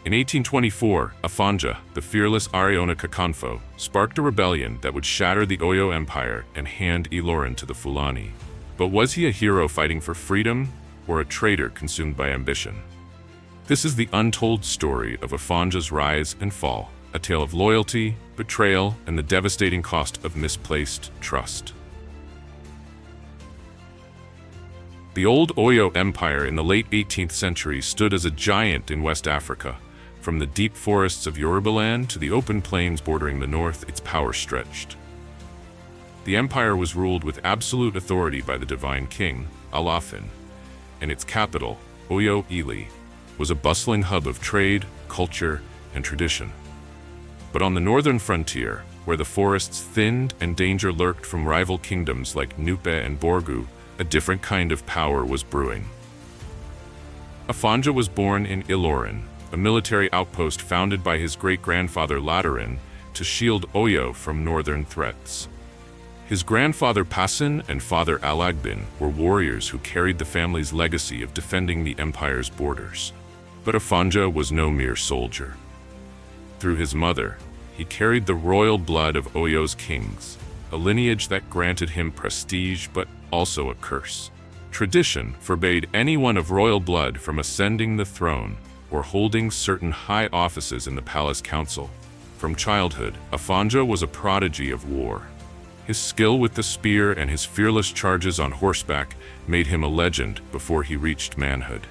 In 1824, Afonja, the fearless Are Ona Kakanfo, sparked a rebellion that would shatter the Oyo Empire and hand Ilorin to the Fulani. But was he a hero fighting for freedom, or a traitor consumed by ambition? This is the untold story of Afonja's rise and fall, a tale of loyalty, betrayal, and the devastating cost of misplaced trust. The old Oyo Empire in the late 18th century stood as a giant in West Africa. From the deep forests of Yoruba land to the open plains bordering the north, its power stretched. The empire was ruled with absolute authority by the divine king, Alafin, and its capital, Oyo Ili, was a bustling hub of trade, culture, and tradition. But on the northern frontier, where the forests thinned and danger lurked from rival kingdoms like Nupe and Borgu, a different kind of power was brewing. Afonja was born in Illorin, a military outpost founded by his great-grandfather Ilorin to shield Oyo from northern threats. His grandfather Passin and father Alagbin were warriors who carried the family's legacy of defending the empire's borders. But Afonja was no mere soldier. Through his mother, he carried the royal blood of Oyo's kings, a lineage that granted him prestige but also a curse. Tradition forbade anyone of royal blood from ascending the throne or holding certain high offices in the palace council. From childhood, Afonja was a prodigy of war. His skill with the spear and his fearless charges on horseback made him a legend before he reached manhood.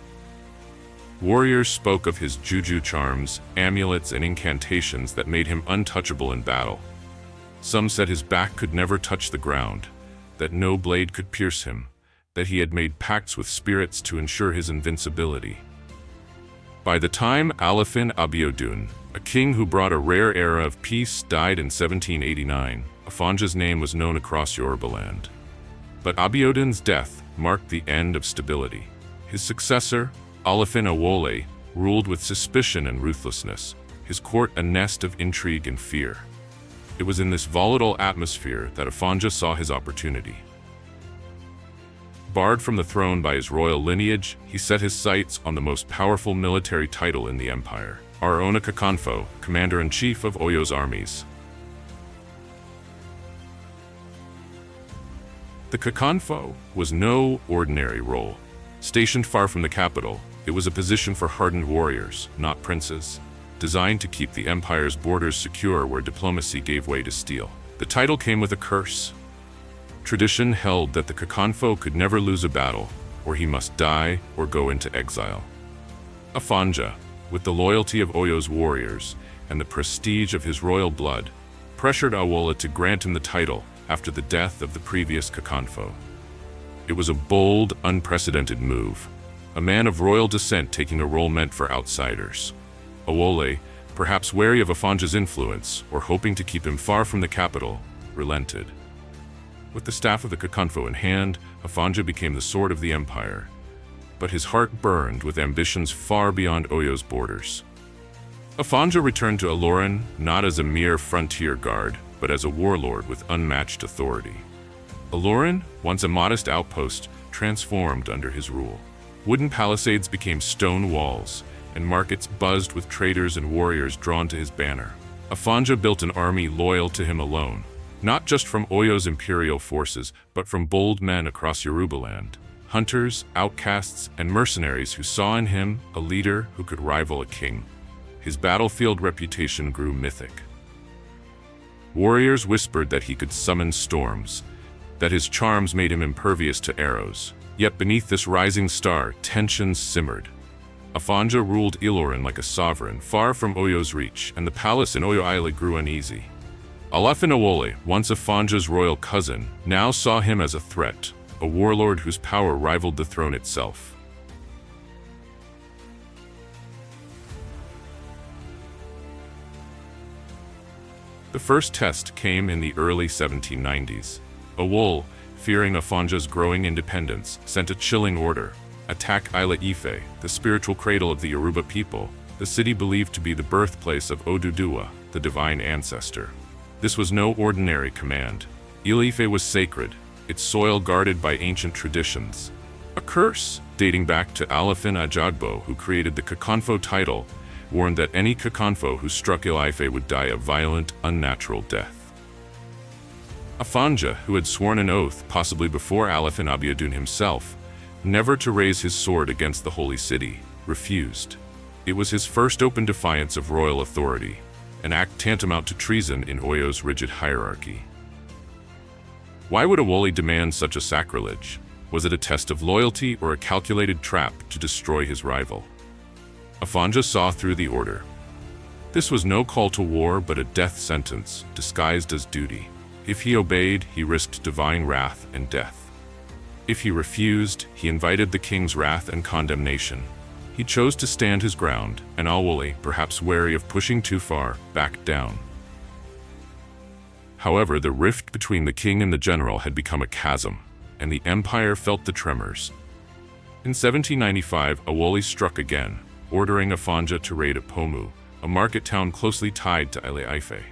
Warriors spoke of his juju charms, amulets, and incantations that made him untouchable in battle. Some said his back could never touch the ground, that no blade could pierce him, that he had made pacts with spirits to ensure his invincibility. By the time Alafin Abiodun, a king who brought a rare era of peace, died in 1789, Afonja's name was known across Yoruba land. But Abiodun's death marked the end of stability. His successor, Alafin Awole, ruled with suspicion and ruthlessness, his court a nest of intrigue and fear. It was in this volatile atmosphere that Afonja saw his opportunity. Barred from the throne by his royal lineage, he set his sights on the most powerful military title in the empire, Are Ona Kakanfo, commander-in-chief of Oyo's armies. The Kakanfo was no ordinary role. Stationed far from the capital, it was a position for hardened warriors, not princes, designed to keep the empire's borders secure where diplomacy gave way to steel. The title came with a curse. Tradition held that the Kakanfo could never lose a battle, or he must die or go into exile. Afonja, with the loyalty of Oyo's warriors and the prestige of his royal blood, pressured Awola to grant him the title after the death of the previous Kakanfo. It was a bold, unprecedented move, a man of royal descent taking a role meant for outsiders. Awole, perhaps wary of Afonja's influence or hoping to keep him far from the capital, relented. With the staff of the Kakanfo in hand, Afonja became the sword of the empire. But his heart burned with ambitions far beyond Oyo's borders. Afonja returned to Illorin not as a mere frontier guard, but as a warlord with unmatched authority. Illorin, once a modest outpost, transformed under his rule. Wooden palisades became stone walls, and markets buzzed with traders and warriors drawn to his banner. Afonja built an army loyal to him alone, not just from Oyo's imperial forces, but from bold men across Yoruba land, hunters, outcasts, and mercenaries who saw in him a leader who could rival a king. His battlefield reputation grew mythic. Warriors whispered that he could summon storms, that his charms made him impervious to arrows. Yet beneath this rising star, tensions simmered. Afonja ruled Illorin like a sovereign, far from Oyo's reach, and the palace in Oyo Isle grew uneasy. Alafin Awole, once Afonja's royal cousin, now saw him as a threat, a warlord whose power rivaled the throne itself. The first test came in the early 1790s. Awole, fearing Afonja's growing independence, sent a chilling order: attack Ile Ife, the spiritual cradle of the Yoruba people, the city believed to be the birthplace of Oduduwa, the divine ancestor. This was no ordinary command. Ile Ife was sacred, its soil guarded by ancient traditions. A curse, dating back to Alafin Ajagbo, who created the Kakanfo title, warned that any Kakanfo who struck Ilorin would die a violent, unnatural death. Afonja, who had sworn an oath, possibly before Alifin Abiodun himself, never to raise his sword against the holy city, refused. It was his first open defiance of royal authority, an act tantamount to treason in Oyo's rigid hierarchy. Why would Awoli demand such a sacrilege? Was it a test of loyalty or a calculated trap to destroy his rival? Afonja saw through the order. This was no call to war but a death sentence, disguised as duty. If he obeyed, he risked divine wrath and death. If he refused, he invited the king's wrath and condemnation. He chose to stand his ground, and Awoli, perhaps wary of pushing too far, backed down. However, the rift between the king and the general had become a chasm, and the empire felt the tremors. In 1795, Awoli struck again, ordering Afonja to raid Apomu, a market town closely tied to Ilorin.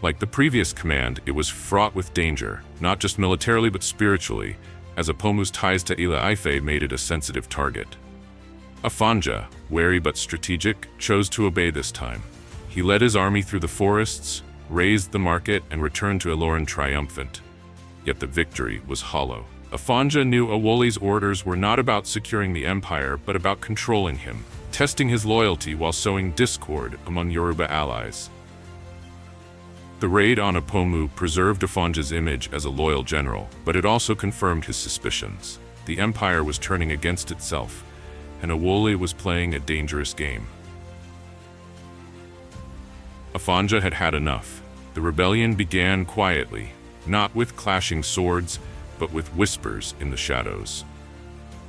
Like the previous command, it was fraught with danger, not just militarily but spiritually, as Apomu's ties to Ilorin made it a sensitive target. Afonja, wary but strategic, chose to obey this time. He led his army through the forests, razed the market, and returned to Illorin triumphant. Yet the victory was hollow. Afonja knew Awoli's orders were not about securing the empire, but about controlling him, testing his loyalty while sowing discord among Yoruba allies. The raid on Apomu preserved Afonja's image as a loyal general, but it also confirmed his suspicions. The empire was turning against itself, and Awoli was playing a dangerous game. Afonja had had enough. The rebellion began quietly, not with clashing swords, but with whispers in the shadows.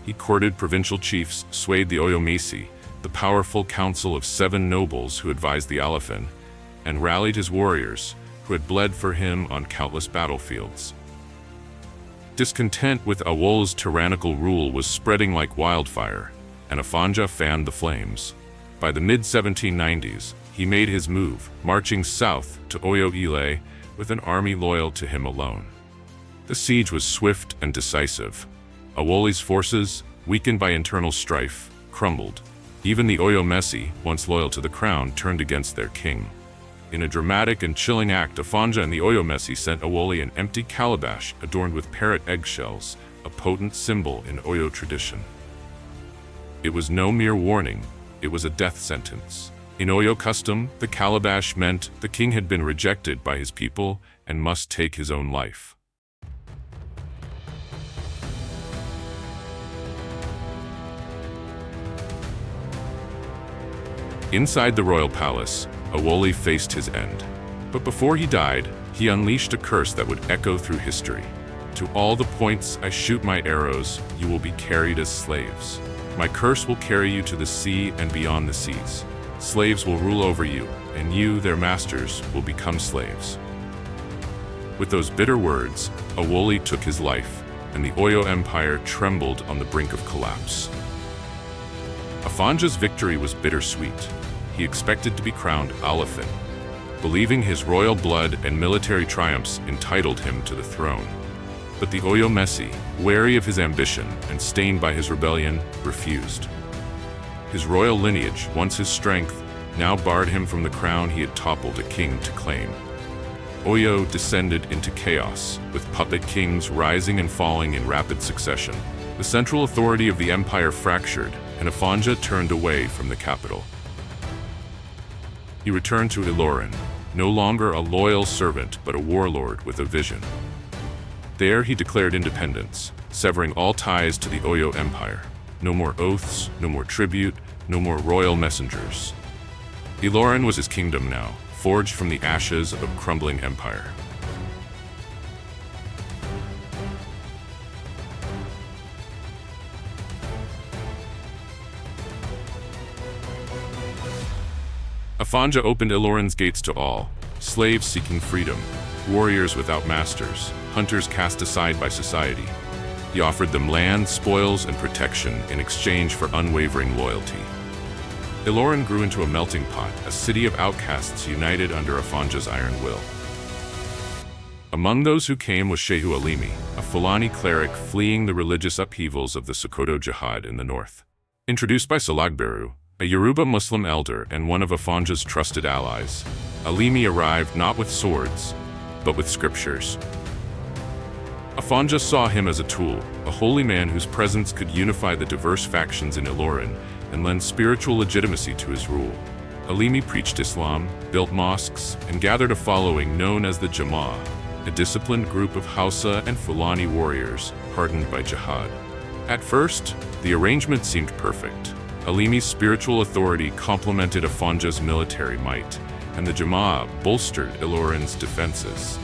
He courted provincial chiefs, swayed the Oyo Mesi, the powerful council of 7 nobles who advised the Alifin, and rallied his warriors, who had bled for him on countless battlefields. Discontent with Awoli's tyrannical rule was spreading like wildfire, and Afonja fanned the flames. By the mid-1790s, he made his move, marching south to Oyo Ile with an army loyal to him alone. The siege was swift and decisive. Awoli's forces, weakened by internal strife, crumbled. Even the Oyo Mesi, once loyal to the crown, turned against their king. In a dramatic and chilling act, Afonja and the Oyo Mesi sent Awoli an empty calabash adorned with parrot eggshells, a potent symbol in Oyo tradition. It was no mere warning, it was a death sentence. In Oyo custom, the calabash meant the king had been rejected by his people and must take his own life. Inside the royal palace, Awoli faced his end. But before he died, he unleashed a curse that would echo through history. To all the points I shoot my arrows, you will be carried as slaves. My curse will carry you to the sea and beyond the seas. Slaves will rule over you, and you, their masters, will become slaves. With those bitter words, Awoli took his life, and the Oyo Empire trembled on the brink of collapse. Afonja's victory was bittersweet. He expected to be crowned Alifin, believing his royal blood and military triumphs entitled him to the throne. But the Oyo Mesi, wary of his ambition and stained by his rebellion, refused. His royal lineage, once his strength, now barred him from the crown he had toppled a king to claim. Oyo descended into chaos, with puppet kings rising and falling in rapid succession. The central authority of the empire fractured, and Afonja turned away from the capital. He returned to Illorin, no longer a loyal servant but a warlord with a vision. There he declared independence, severing all ties to the Oyo Empire. No more oaths, no more tribute, no more royal messengers. Illorin was his kingdom now, forged from the ashes of a crumbling empire. Afonja opened Illorin's gates to all, slaves seeking freedom, warriors without masters, hunters cast aside by society. He offered them land, spoils, and protection in exchange for unwavering loyalty. Illorin grew into a melting pot, a city of outcasts united under Afonja's iron will. Among those who came was Shehu Alimi, a Fulani cleric fleeing the religious upheavals of the Sokoto Jihad in the north. Introduced by Salagberu, a Yoruba Muslim elder and one of Afonja's trusted allies. Alimi arrived not with swords, but with scriptures. Afonja saw him as a tool, a holy man whose presence could unify the diverse factions in Illorin and lend spiritual legitimacy to his rule. Alimi preached Islam, built mosques, and gathered a following known as the Jama'ah, a disciplined group of Hausa and Fulani warriors hardened by jihad. At first, the arrangement seemed perfect. Alimi's spiritual authority complemented Afonja's military might, and the Jama'ah bolstered Illorin's defenses.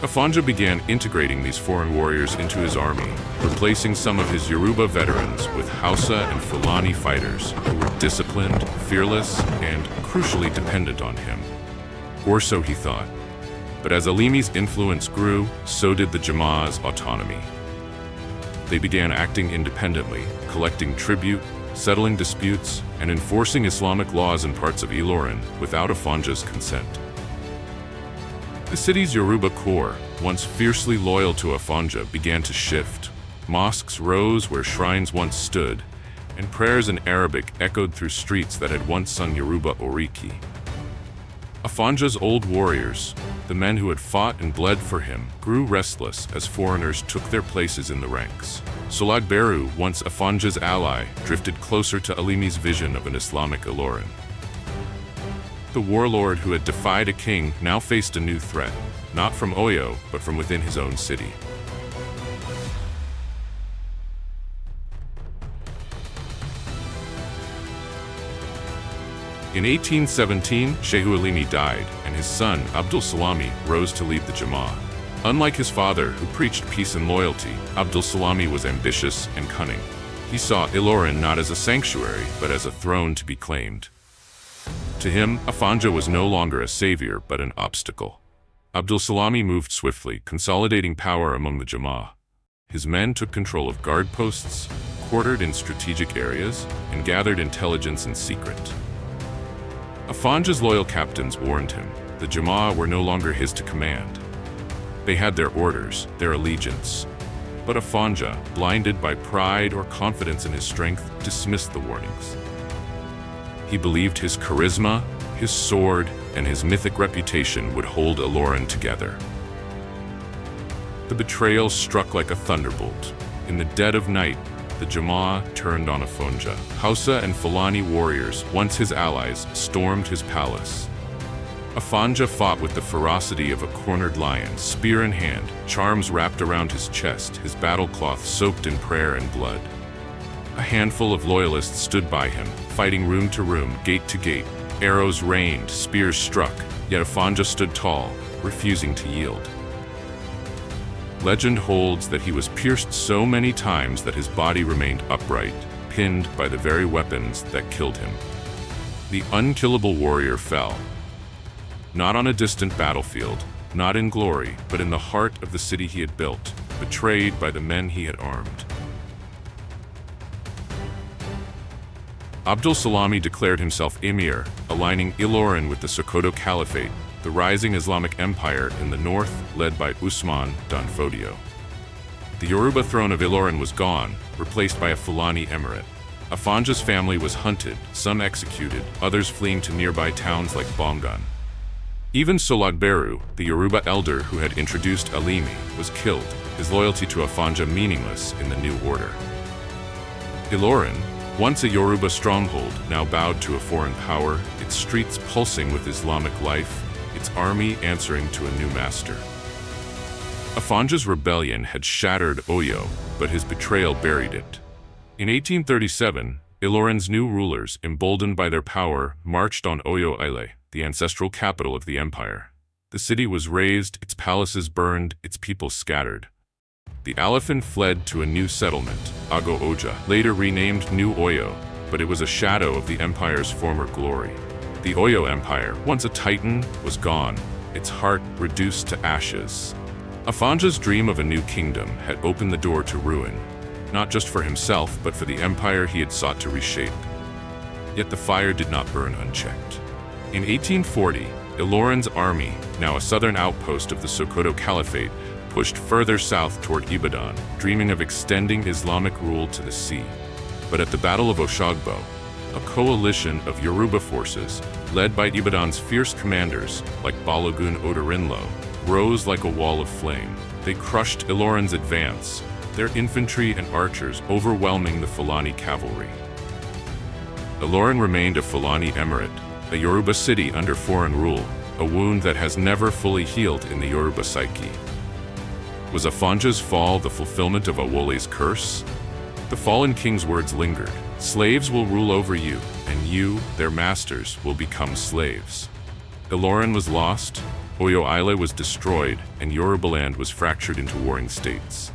Afonja began integrating these foreign warriors into his army, replacing some of his Yoruba veterans with Hausa and Fulani fighters who were disciplined, fearless, and crucially dependent on him. Or so he thought. But as Alimi's influence grew, so did the Jama'ah's autonomy. They began acting independently, collecting tribute, settling disputes, and enforcing Islamic laws in parts of Illorin without Afonja's consent. The city's Yoruba core, once fiercely loyal to Afonja, began to shift. Mosques rose where shrines once stood, and prayers in Arabic echoed through streets that had once sung Yoruba Oriki. Afonja's old warriors, the men who had fought and bled for him, grew restless as foreigners took their places in the ranks. Solagberu, once Afonja's ally, drifted closer to Alimi's vision of an Islamic Illorin. The warlord who had defied a king now faced a new threat, not from Oyo, but from within his own city. In 1817, Shehu Alimi died, and his son, Abdul Salami, rose to lead the Jama'ah. Unlike his father, who preached peace and loyalty, Abdul Salami was ambitious and cunning. He saw Illorin not as a sanctuary, but as a throne to be claimed. To him, Afonja was no longer a savior, but an obstacle. Abdul Salami moved swiftly, consolidating power among the Jama'ah. His men took control of guard posts, quartered in strategic areas, and gathered intelligence in secret. Afonja's loyal captains warned him, the Jama'ah were no longer his to command. They had their orders, their allegiance. But Afonja, blinded by pride or confidence in his strength, dismissed the warnings. He believed his charisma, his sword, and his mythic reputation would hold Illorin together. The betrayal struck like a thunderbolt. In the dead of night, the Jama'ah turned on Afonja. Hausa and Fulani warriors, once his allies, stormed his palace. Afonja fought with the ferocity of a cornered lion, spear in hand, charms wrapped around his chest, his battle cloth soaked in prayer and blood. A handful of loyalists stood by him, fighting room to room, gate to gate. Arrows rained, spears struck, yet Afonja stood tall, refusing to yield. Legend holds that he was pierced so many times that his body remained upright, pinned by the very weapons that killed him. The unkillable warrior fell. Not on a distant battlefield, not in glory, but in the heart of the city he had built, betrayed by the men he had armed. Abdul Salami declared himself Emir, aligning Illorin with the Sokoto Caliphate, the rising Islamic empire in the north led by Usman Dan Fodio. The Yoruba throne of Illorin was gone, replaced by a Fulani emirate. Afonja's family was hunted, some executed, others fleeing to nearby towns like Bongan. Even Solagberu, the Yoruba elder who had introduced Alimi, was killed, his loyalty to Afonja meaningless in the new order. Illorin, once a Yoruba stronghold, now bowed to a foreign power, its streets pulsing with Islamic life, its army answering to a new master. Afonja's rebellion had shattered Oyo, but his betrayal buried it. In 1837, Illorin's new rulers, emboldened by their power, marched on Oyo Ile, the ancestral capital of the empire. The city was razed, its palaces burned, its people scattered. The Alifin fled to a new settlement, Ago Oja, later renamed New Oyo, but it was a shadow of the empire's former glory. The Oyo Empire, once a titan, was gone, its heart reduced to ashes. Afonja's dream of a new kingdom had opened the door to ruin, not just for himself, but for the empire he had sought to reshape. Yet the fire did not burn unchecked. In 1840, Illorin's army, now a southern outpost of the Sokoto Caliphate, pushed further south toward Ibadan, dreaming of extending Islamic rule to the sea. But at the Battle of Oshogbo, A coalition of Yoruba forces, led by Ibadan's fierce commanders like Balogun Odorinlo, rose like a wall of flame. They crushed Ilorin's advance, their infantry and archers overwhelming the Fulani cavalry. Illorin remained a Fulani emirate, a Yoruba city under foreign rule, a wound that has never fully healed in the Yoruba psyche. Was Afonja's fall the fulfillment of Awole's curse? The fallen king's words lingered. Slaves will rule over you, and you, their masters, will become slaves. Illorin was lost, Oyo Empire was destroyed, and Yorubaland was fractured into warring states.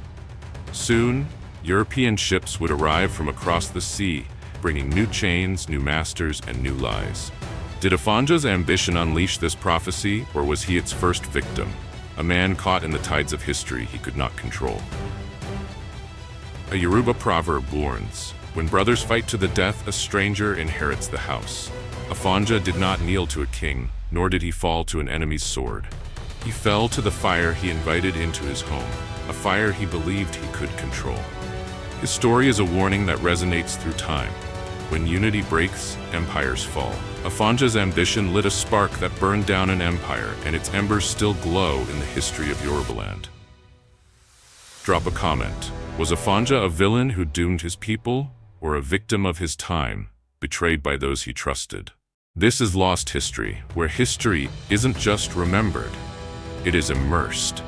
Soon, European ships would arrive from across the sea, bringing new chains, new masters, and new lies. Did Afonja's ambition unleash this prophecy, or was he its first victim, a man caught in the tides of history he could not control? A Yoruba proverb warns, when brothers fight to the death, a stranger inherits the house. Afonja did not kneel to a king, nor did he fall to an enemy's sword. He fell to the fire he invited into his home, a fire he believed he could control. His story is a warning that resonates through time. When unity breaks, empires fall. Afonja's ambition lit a spark that burned down an empire, and its embers still glow in the history of Yorubaland. Drop a comment. Was Afonja a villain who doomed his people, or a victim of his time, betrayed by those he trusted? This is Lost History, where history isn't just remembered, it is immersed.